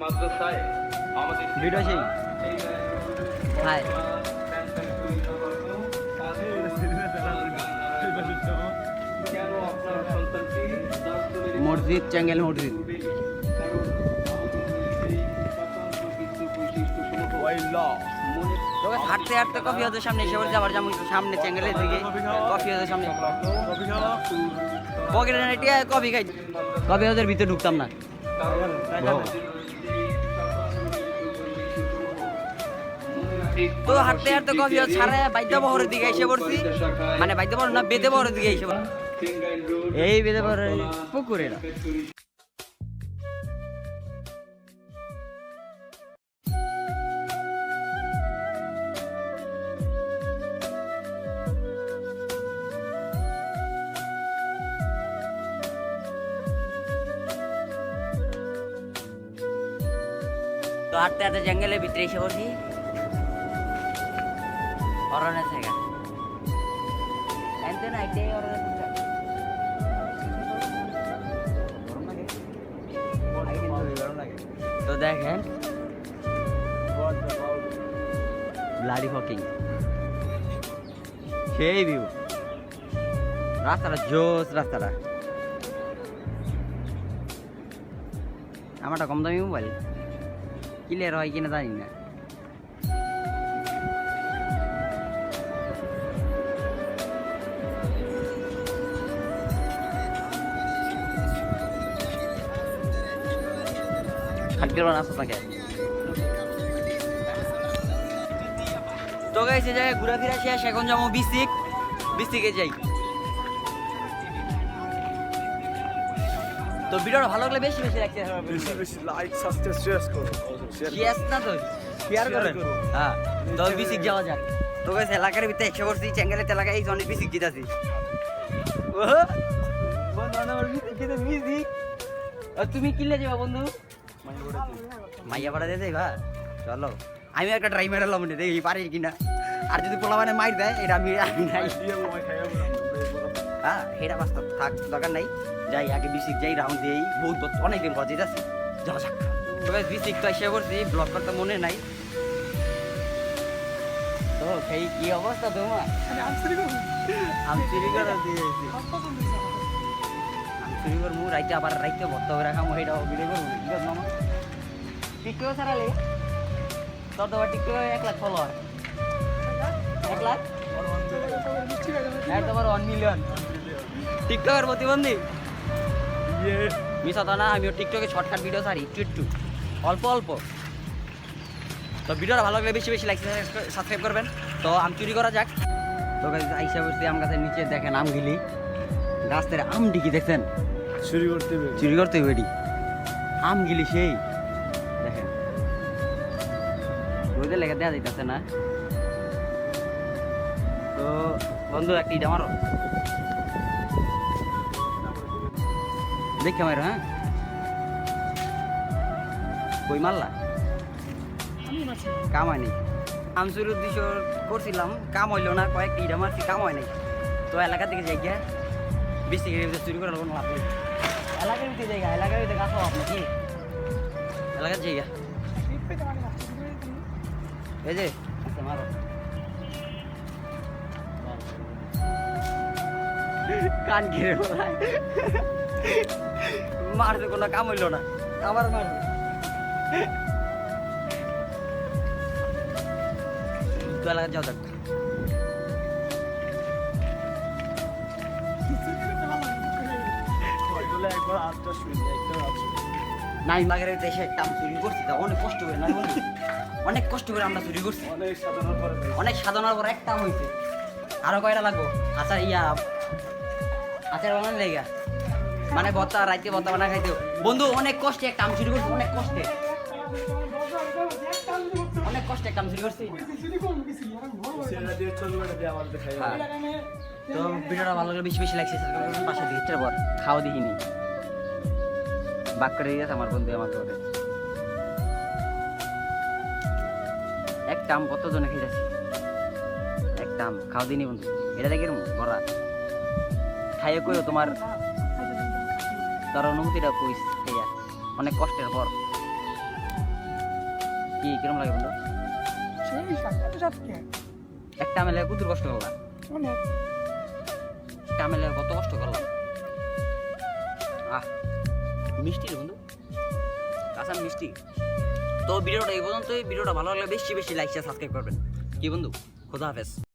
মাদ্রাসায় আমাদের ভিডিও সেই হাই কেন আপনার সন্তানকে মসজিদ চ্যাঙ্গেল মসজিদ তোকে হাঁটতে হাঁটতে কফি হাউসের সামনে এসে বলছে আবার যেমন সামনে চ্যাঙ্গেলের দিকে কফি হাউসের সামনে পকেটে নেটিয়া কফি খাই কফি হাউসের ভিতরে ঢুকতাম না তো হাঁটতে হাঁটতে কফি হাউস ছাড়া বাইদ্যবহরের দিকে এসে পড়ছি মানে বাইদ্যবহর না বেদেবহরের দিকে এসে পড়ছি এই বেদেবহরের পুকুরে না তো হাঁটতে হাঁটতে জঙ্গলের ভিতরে এসে পড়ছি অরণ্যের জায়গা এনতে না এটাই অরণ্যের জায়গা তো দেখেন ব্লাডি ফকিং সেই ভিউ রাস্তাটা জোস রাস্তাটা আমারটা কম দামি মোবাইল ক্লিয়ার হয় কিনা জানি না তো গাইছে জায়গায় ঘোরাফেরা শেষ এখন যাবো বিসিকে যাই তো ভিডিওটা ভালো লাগলে বেশি বেশি রাখতে হবে বেশি লাইক সাবস্ক্রাইব শেয়ার করুন শেয়ার না তো শেয়ার করেন হ্যাঁ তো বিসিক যাওয়া যাক তো গাইছে এলাকার ভিতরে এসে পড়ছি চ্যাঙ্গেলের এলাকায় এই জন্য বিসিক জিতাছি তুমি কিনলে যাবা বন্ধু মাইয়া পাড়া দিয়ে যাইবা চলো আমি একটা ট্রাই মেরালাম দেখি পারি কিনা আর যদি পোলা মানে মাইর দেয় এটা আমি নাই হ্যাঁ এটা বাস্তব থাক দরকার নাই যাই আগে বিসিক যাই রাউন্ড দিয়েই বহুত অনেকদিন পর যেতেছি যাওয়া যাক তবে বিসিক তো এসে করছি ব্লগ করতে মনে নাই তো সেই কি অবস্থা তোমার আমি চুরি করে দিয়েছি চুরি করবো রাইতে আবার রাইতে ভর্তা করে রাখাম সেইটা অভিনয় করবো কি করবো মামা টিকটকে ছাড়ালে তোর তো টিকটকে 1 লাখ ফলোয়ার 1 লাখ তোমার 1 মিলিয়ন টিকটকের প্রতিবন্ধী মিস হতো না আমিও টিকটকে শর্টকাট ভিডিও ছাড়ি একটু অল্প অল্প তো ভিডিওটা ভালো লাগলে বেশি বেশি লাইক সাবস্ক্রাইব করবেন তো আম চুরি করা যাক তো আইসা বসছি আম গাছের নিচে দেখেন আম গিলি গাছের আম ডিকি দেখছেন চুরি করতে হবে আম গিলি সেই দেখেন রোদে লেগে দেওয়া যাইতেছে না তো বন্ধু একটা ইটা মারো দেখে মারো হ্যাঁ কই মারলা কাম হয়নি আম চুরির উদ্দেশ্য করছিলাম কাম হইলো না কয়েকটি ইটা মারছি কাম হয় নাই তো এলাকা থেকে যাই গিয়া বেশি চুরি করে কোনো লাভ নেই এলাকার ভিতরে জায়গা এলাকার ভিতরে গাছ আপনি কি এলাকার জায়গা এই যে মারো কান ঘিরে মারছে কোনো কাম হইলো না আবার মারবে তো এলাকার যাও দেখ নাই মাগের এসে একটা চুরি করছি তা অনেক কষ্ট করে না অনেক কষ্ট করে আমরা চুরি করছি অনেক সাধনার পর একটা হয়েছে আরো কয়টা লাগবো আচার আচার বানানো লেগা মানে ভর্তা রাইতে ভর্তা বানা খাইতে বন্ধু অনেক কষ্টে একটা আম চুরি করছি অনেক কষ্টে একটা আম চুরি করছি তো ভিডিওটা ভালো লাগলে বেশি বেশি লাগছে পাশে দিকটার পর খাওয়া দেখিনি বাক করে দিয়েছে আমার বন্ধু আমাকে ওদের একটা আম কতজনে খেয়েছি একটা আম খাওয়া দিইনি বন্ধু এটা দেখি ভরা খাইয়ে কইও তোমার তোর অনুভূতিটা কইস অনেক কষ্টের পর কি কিরম লাগে বন্ধু? সেই সাথে সাথে একটা মেলে কত কষ্ট করলাম, অনেক একটা মেলে কত কষ্ট করলাম। মিষ্টি রে বন্ধু, কাঁচা মিষ্টি। তো ভিডিওটা এই পর্যন্তই। ভিডিওটা ভালো লাগলে বেশি বেশি লাইক শেয়ার সাবস্ক্রাইব করবেন। কি বন্ধু, খোদা হাফেজ।